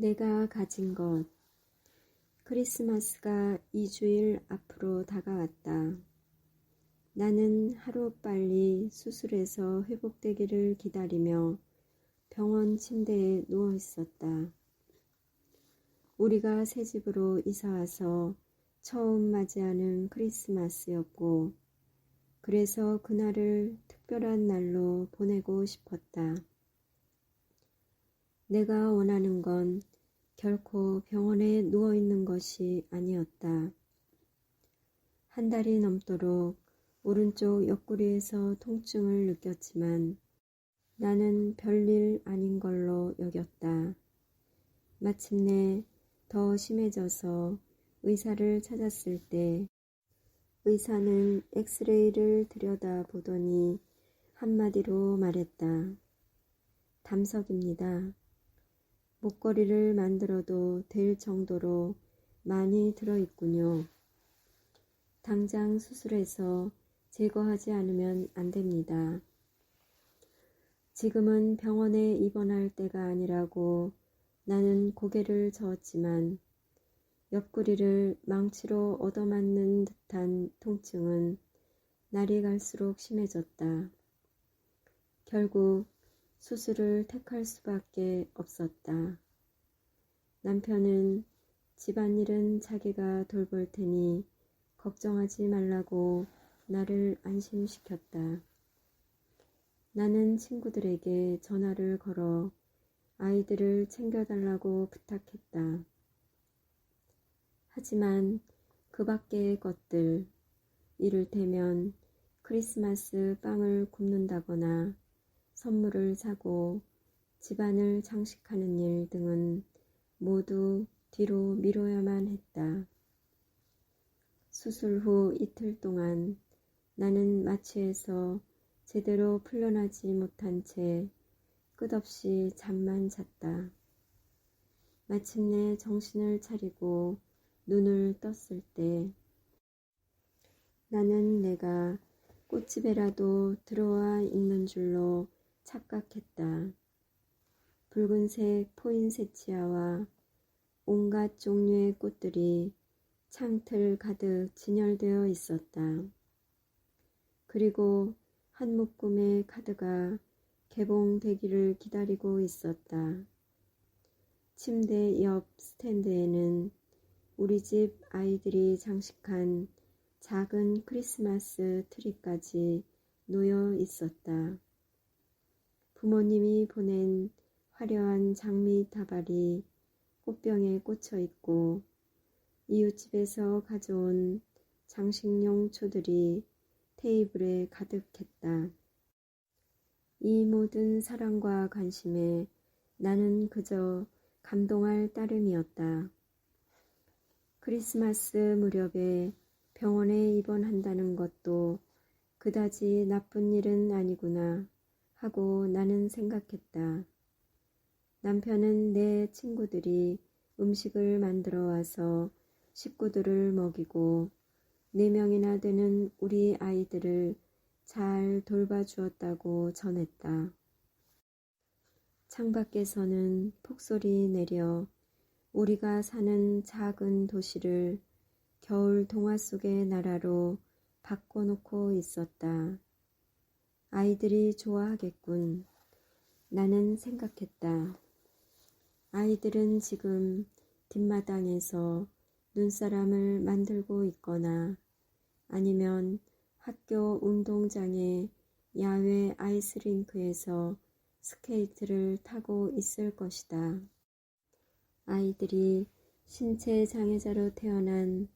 내가 가진 것. 크리스마스가 2주일 앞으로 다가왔다. 나는 하루빨리 수술에서 회복되기를 기다리며 병원 침대에 누워 있었다. 우리가 새 집으로 이사와서 처음 맞이하는 크리스마스였고, 그래서 그날을 특별한 날로 보내고 싶었다. 내가 원하는 건 결코 병원에 누워있는 것이 아니었다. 한 달이 넘도록 오른쪽 옆구리에서 통증을 느꼈지만 나는 별일 아닌 걸로 여겼다. 마침내 더 심해져서 의사를 찾았을 때 의사는 엑스레이를 들여다보더니 한마디로 말했다. 담석입니다. 목걸이를 만들어도 될 정도로 많이 들어있군요. 당장 수술해서 제거하지 않으면 안 됩니다. 지금은 병원에 입원할 때가 아니라고 나는 고개를 저었지만 옆구리를 망치로 얻어맞는 듯한 통증은 날이 갈수록 심해졌다. 결국 수술을 택할 수밖에 없었다. 남편은 집안일은 자기가 돌볼 테니 걱정하지 말라고 나를 안심시켰다. 나는 친구들에게 전화를 걸어 아이들을 챙겨달라고 부탁했다. 하지만 그 밖의 것들, 이를테면 크리스마스 빵을 굽는다거나 선물을 사고 집안을 장식하는 일 등은 모두 뒤로 미뤄야만 했다. 수술 후 이틀 동안 나는 마취에서 제대로 풀려나지 못한 채 끝없이 잠만 잤다. 마침내 정신을 차리고 눈을 떴을 때 나는 내가 꽃집에라도 들어와 있는 줄로 착각했다. 붉은색 포인세치아와 온갖 종류의 꽃들이 창틀 가득 진열되어 있었다. 그리고 한 묶음의 카드가 개봉되기를 기다리고 있었다. 침대 옆 스탠드에는 우리 집 아이들이 장식한 작은 크리스마스 트리까지 놓여 있었다. 부모님이 보낸 화려한 장미 다발이 꽃병에 꽂혀 있고 이웃집에서 가져온 장식용 초들이 테이블에 가득했다. 이 모든 사랑과 관심에 나는 그저 감동할 따름이었다. 크리스마스 무렵에 병원에 입원한다는 것도 그다지 나쁜 일은 아니구나 하고 나는 생각했다. 남편은 내 친구들이 음식을 만들어 와서 식구들을 먹이고 4명이나 되는 우리 아이들을 잘 돌봐주었다고 전했다. 창밖에서는 폭설이 내려 우리가 사는 작은 도시를 겨울 동화 속의 나라로 바꿔놓고 있었다. 아이들이 좋아하겠군. 나는 생각했다. 아이들은 지금 뒷마당에서 눈사람을 만들고 있거나 아니면 학교 운동장의 야외 아이스링크에서 스케이트를 타고 있을 것이다. 아이들이 신체 장애자로 태어난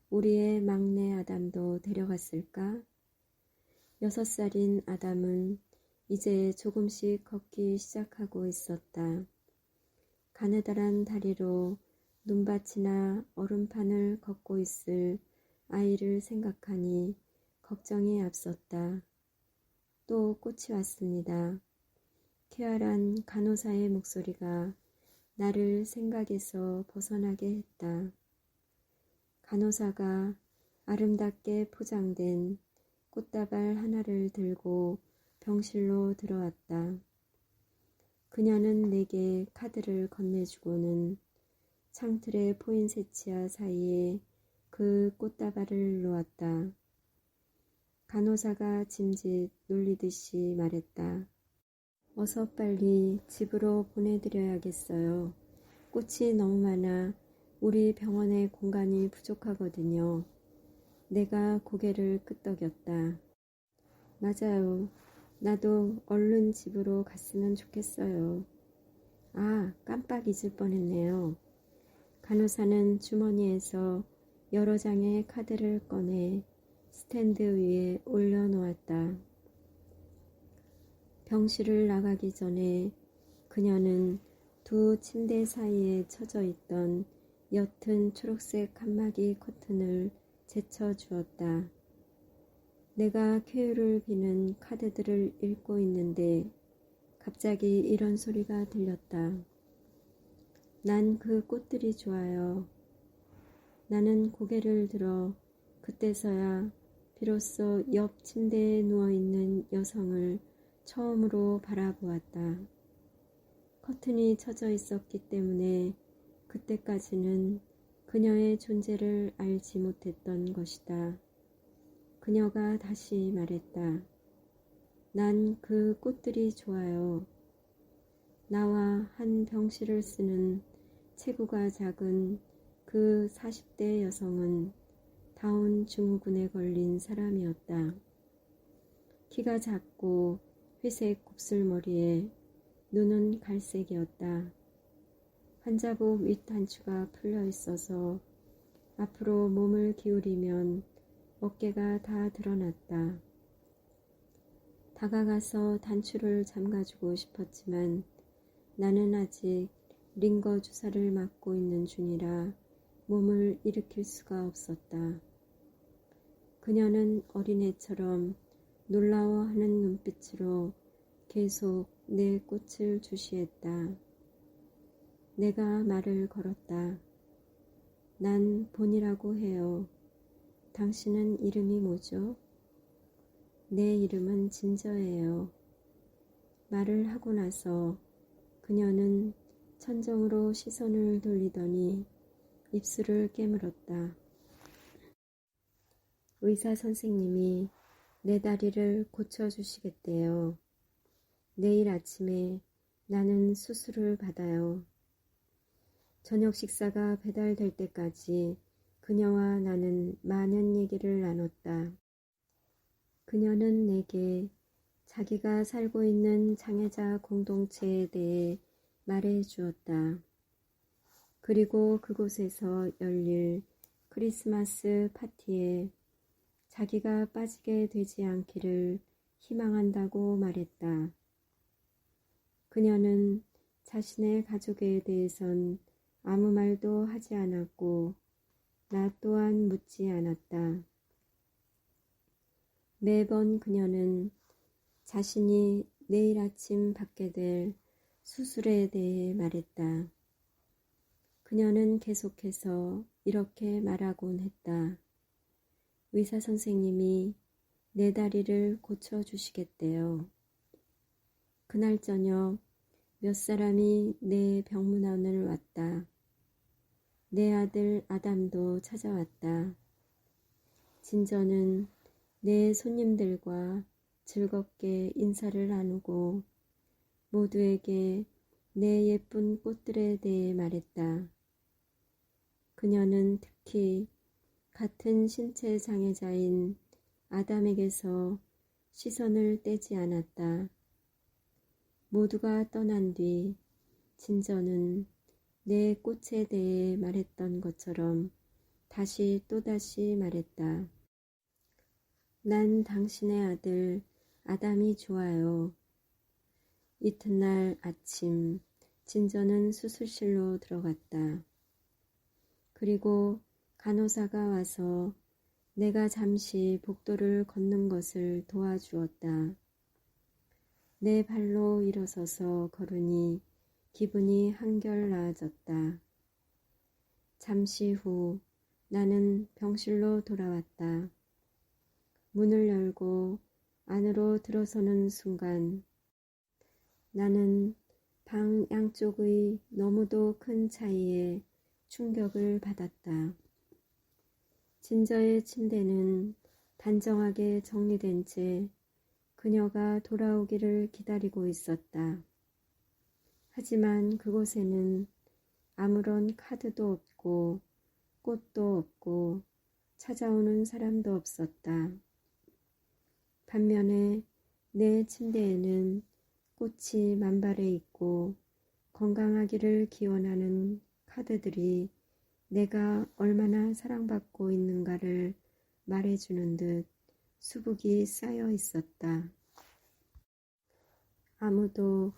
우리의 막내 아담도 데려갔을까? 6살인 아담은 이제 조금씩 걷기 시작하고 있었다. 가느다란 다리로 눈밭이나 얼음판을 걷고 있을 아이를 생각하니 걱정이 앞섰다. 또 꽃이 왔습니다. 쾌활한 간호사의 목소리가 나를 생각에서 벗어나게 했다. 간호사가 아름답게 포장된 꽃다발 하나를 들고 병실로 들어왔다. 그녀는 내게 카드를 건네주고는 창틀의 포인세치아 사이에 그 꽃다발을 놓았다. 간호사가 짐짓 놀리듯이 말했다. 어서 빨리 집으로 보내드려야겠어요. 꽃이 너무 많아 우리 병원에 공간이 부족하거든요. 내가 고개를 끄덕였다. 맞아요. 나도 얼른 집으로 갔으면 좋겠어요. 아, 깜빡 잊을 뻔했네요. 간호사는 주머니에서 여러 장의 카드를 꺼내 스탠드 위에 올려놓았다. 병실을 나가기 전에 그녀는 두 침대 사이에 쳐져 있던 옅은 초록색 칸막이 커튼을 제쳐 주었다. 내가 쾌유를 비는 카드들을 읽고 있는데 갑자기 이런 소리가 들렸다. 난 그 꽃들이 좋아요. 나는 고개를 들어 그때서야 비로소 옆 침대에 누워있는 여성을 처음으로 바라보았다. 커튼이 쳐져 있었기 때문에 그때까지는 그녀의 존재를 알지 못했던 것이다. 그녀가 다시 말했다. 난 그 꽃들이 좋아요. 나와 한 병실을 쓰는 체구가 작은 그 40대 여성은 다운 증후군에 걸린 사람이었다. 키가 작고 회색 곱슬머리에 눈은 갈색이었다. 환자복 윗단추가 풀려 있어서 앞으로 몸을 기울이면 어깨가 다 드러났다. 다가가서 단추를 잠가주고 싶었지만 나는 아직 링거 주사를 맞고 있는 중이라 몸을 일으킬 수가 없었다. 그녀는 어린애처럼 놀라워하는 눈빛으로 계속 내 꽃을 주시했다. 내가 말을 걸었다. 난 본이라고 해요. 당신은 이름이 뭐죠? 내 이름은 진저예요. 말을 하고 나서 그녀는 천정으로 시선을 돌리더니 입술을 깨물었다. 의사 선생님이 내 다리를 고쳐주시겠대요. 내일 아침에 나는 수술을 받아요. 저녁 식사가 배달될 때까지 그녀와 나는 많은 얘기를 나눴다. 그녀는 내게 자기가 살고 있는 장애자 공동체에 대해 말해 주었다. 그리고 그곳에서 열릴 크리스마스 파티에 자기가 빠지게 되지 않기를 희망한다고 말했다. 그녀는 자신의 가족에 대해선 아무 말도 하지 않았고 나 또한 묻지 않았다. 매번 그녀는 자신이 내일 아침 받게 될 수술에 대해 말했다. 그녀는 계속해서 이렇게 말하곤 했다. 의사 선생님이 내 다리를 고쳐주시겠대요. 그날 저녁 몇 사람이 내 병문안을 왔다. 내 아들 아담도 찾아왔다. 진저는 내 손님들과 즐겁게 인사를 나누고 모두에게 내 예쁜 꽃들에 대해 말했다. 그녀는 특히 같은 신체 장애자인 아담에게서 시선을 떼지 않았다. 모두가 떠난 뒤 진저는 내 꽃에 대해 말했던 것처럼 다시 또다시 말했다. 난 당신의 아들 아담이 좋아요. 이튿날 아침 진저는 수술실로 들어갔다. 그리고 간호사가 와서 내가 잠시 복도를 걷는 것을 도와주었다. 내 발로 일어서서 걸으니 기분이 한결 나아졌다. 잠시 후 나는 병실로 돌아왔다. 문을 열고 안으로 들어서는 순간 나는 방 양쪽의 너무도 큰 차이에 충격을 받았다. 진저의 침대는 단정하게 정리된 채 그녀가 돌아오기를 기다리고 있었다. 하지만 그곳에는 아무런 카드도 없고 꽃도 없고 찾아오는 사람도 없었다. 반면에 내 침대에는 꽃이 만발해 있고 건강하기를 기원하는 카드들이 내가 얼마나 사랑받고 있는가를 말해주는 듯 수북이 쌓여 있었다. 아무도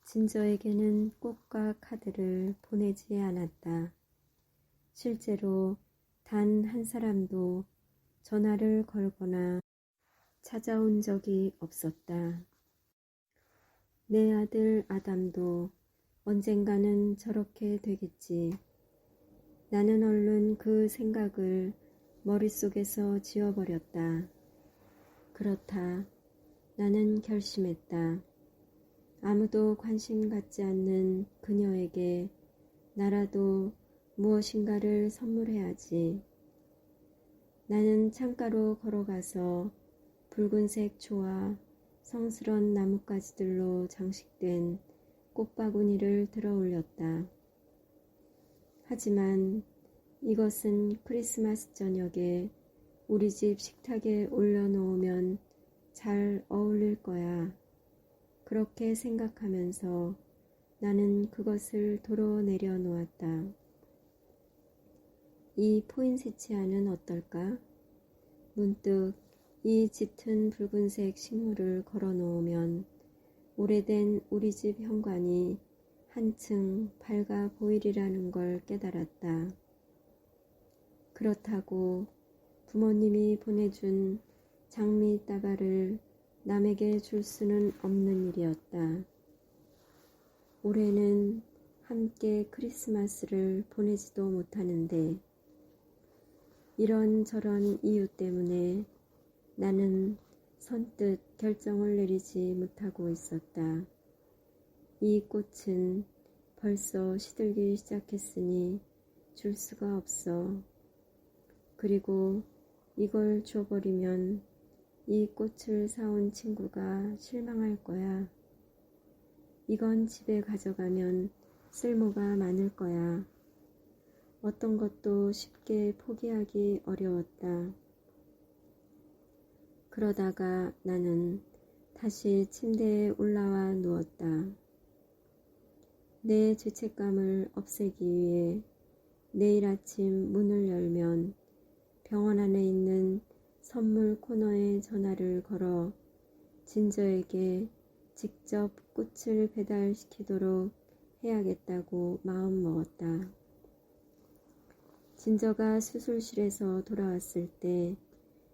진저에게는 꽃과 카드를 보내지 않았다. 실제로 단 한 사람도 전화를 걸거나 찾아온 적이 없었다. 내 아들 아담도 언젠가는 저렇게 되겠지. 나는 얼른 그 생각을 머릿속에서 지워버렸다. 그렇다. 나는 결심했다. 아무도 관심 갖지 않는 그녀에게 나라도 무엇인가를 선물해야지. 나는 창가로 걸어가서 붉은색 초와 성스런 나뭇가지들로 장식된 꽃바구니를 들어 올렸다. 하지만 이것은 크리스마스 저녁에 우리 집 식탁에 올려놓으면 잘 어울릴 거야. 그렇게 생각하면서 나는 그것을 도로 내려놓았다. 이 포인세치아는 어떨까? 문득 이 짙은 붉은색 식물을 걸어놓으면 오래된 우리 집 현관이 한층 밝아 보이리라는 걸 깨달았다. 그렇다고 부모님이 보내준 장미 따발을 남에게 줄 수는 없는 일이었다. 올해는 함께 크리스마스를 보내지도 못하는데 이런저런 이유 때문에 나는 선뜻 결정을 내리지 못하고 있었다. 이 꽃은 벌써 시들기 시작했으니 줄 수가 없어. 그리고 이걸 줘버리면 이 꽃을 사온 친구가 실망할 거야. 이건 집에 가져가면 쓸모가 많을 거야. 어떤 것도 쉽게 포기하기 어려웠다. 그러다가 나는 다시 침대에 올라와 누웠다. 내 죄책감을 없애기 위해 내일 아침 문을 열면 병원 안에 있는 선물 코너에 전화를 걸어 진저에게 직접 꽃을 배달시키도록 해야겠다고 마음먹었다. 진저가 수술실에서 돌아왔을 때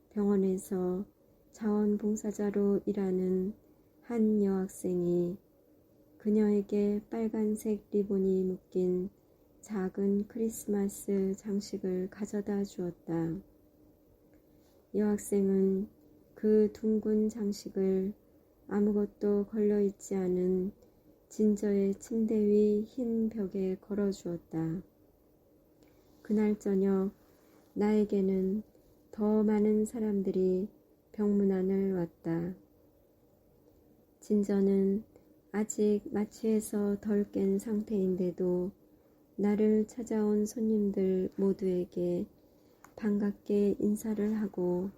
병원에서 자원봉사자로 일하는 한 여학생이 그녀에게 빨간색 리본이 묶인 작은 크리스마스 장식을 가져다 주었다. 여학생은 그 둥근 장식을 아무것도 걸려있지 않은 진저의 침대 위 흰 벽에 걸어주었다. 그날 저녁 나에게는 더 많은 사람들이 병문안을 왔다. 진저는 아직 마취해서 덜 깬 상태인데도 나를 찾아온 손님들 모두에게 반갑게 인사를 하고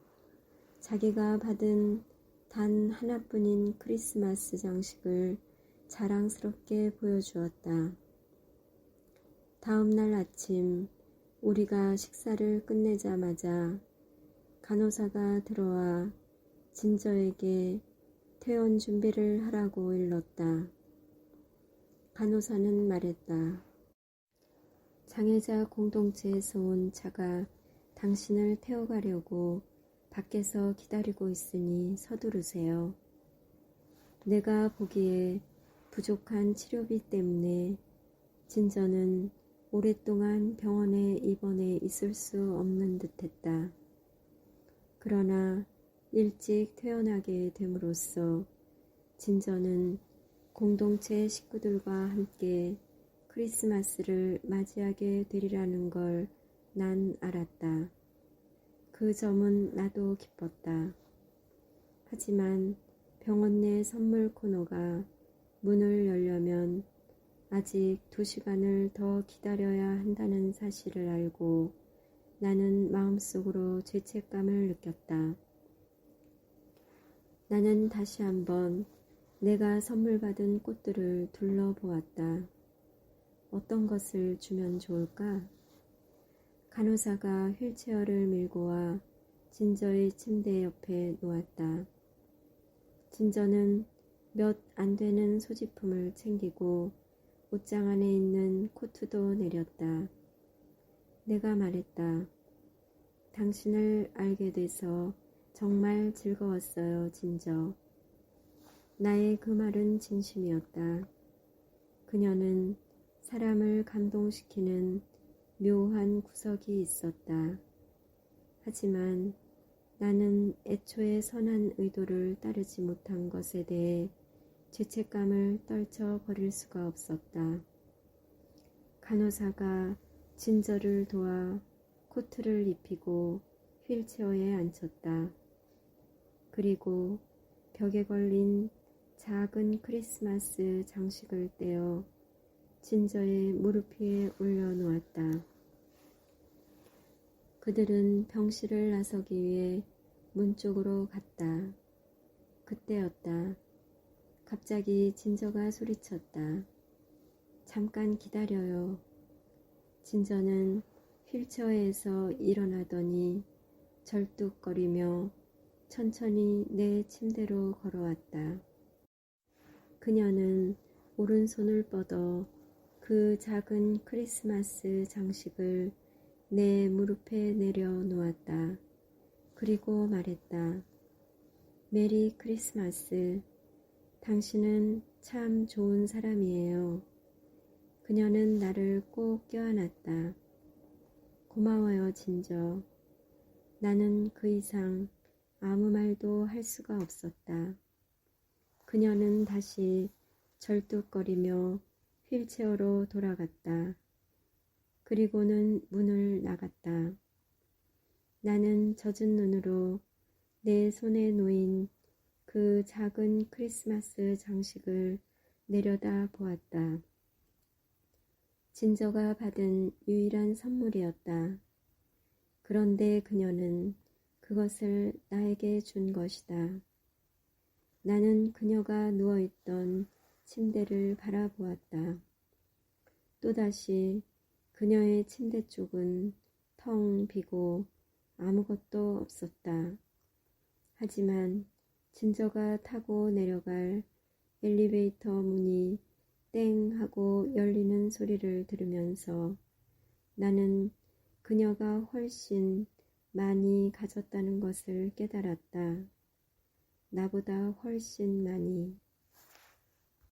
자기가 받은 단 하나뿐인 크리스마스 장식을 자랑스럽게 보여주었다. 다음 날 아침 우리가 식사를 끝내자마자 간호사가 들어와 진저에게 퇴원 준비를 하라고 일렀다. 간호사는 말했다. 장애자 공동체에서 온 차가 당신을 태워가려고 밖에서 기다리고 있으니 서두르세요. 내가 보기에 부족한 치료비 때문에 진저는 오랫동안 병원에 입원해 있을 수 없는 듯했다. 그러나 일찍 퇴원하게 됨으로써 진저는 공동체 식구들과 함께 크리스마스를 맞이하게 되리라는 걸 난 알았다. 그 점은 나도 기뻤다. 하지만 병원 내 선물 코너가 문을 열려면 아직 2시간을 더 기다려야 한다는 사실을 알고 나는 마음속으로 죄책감을 느꼈다. 나는 다시 한번 내가 선물 받은 꽃들을 둘러보았다. 어떤 것을 주면 좋을까? 간호사가 휠체어를 밀고 와 진저의 침대 옆에 놓았다. 진저는 몇 안 되는 소지품을 챙기고 옷장 안에 있는 코트도 내렸다. 내가 말했다. 당신을 알게 돼서 정말 즐거웠어요, 진저. 나의 그 말은 진심이었다. 그녀는 사람을 감동시키는 묘한 구석이 있었다. 하지만 나는 애초에 선한 의도를 따르지 못한 것에 대해 죄책감을 떨쳐버릴 수가 없었다. 간호사가 진저를 도와 코트를 입히고 휠체어에 앉혔다. 그리고 벽에 걸린 작은 크리스마스 장식을 떼어 진저의 무릎 위에 올려놓았다. 그들은 병실을 나서기 위해 문 쪽으로 갔다. 그때였다. 갑자기 진저가 소리쳤다. 잠깐 기다려요. 진저는 휠체어에서 일어나더니 절뚝거리며 천천히 내 침대로 걸어왔다. 그녀는 오른손을 뻗어 그 작은 크리스마스 장식을 내 무릎에 내려놓았다. 그리고 말했다. 메리 크리스마스. 당신은 참 좋은 사람이에요. 그녀는 나를 꼭 껴안았다. 고마워요, 진저. 나는 그 이상 아무 말도 할 수가 없었다. 그녀는 다시 절뚝거리며 휠체어로 돌아갔다. 그리고는 문을 나갔다. 나는 젖은 눈으로 내 손에 놓인 그 작은 크리스마스 장식을 내려다 보았다. 진저가 받은 유일한 선물이었다. 그런데 그녀는 그것을 나에게 준 것이다. 나는 그녀가 누워있던 침대를 바라보았다. 또다시 그녀의 침대 쪽은 텅 비고 아무것도 없었다. 하지만 진저가 타고 내려갈 엘리베이터 문이 땡 하고 열리는 소리를 들으면서 나는 그녀가 훨씬 많이 가졌다는 것을 깨달았다. 나보다 훨씬 많이.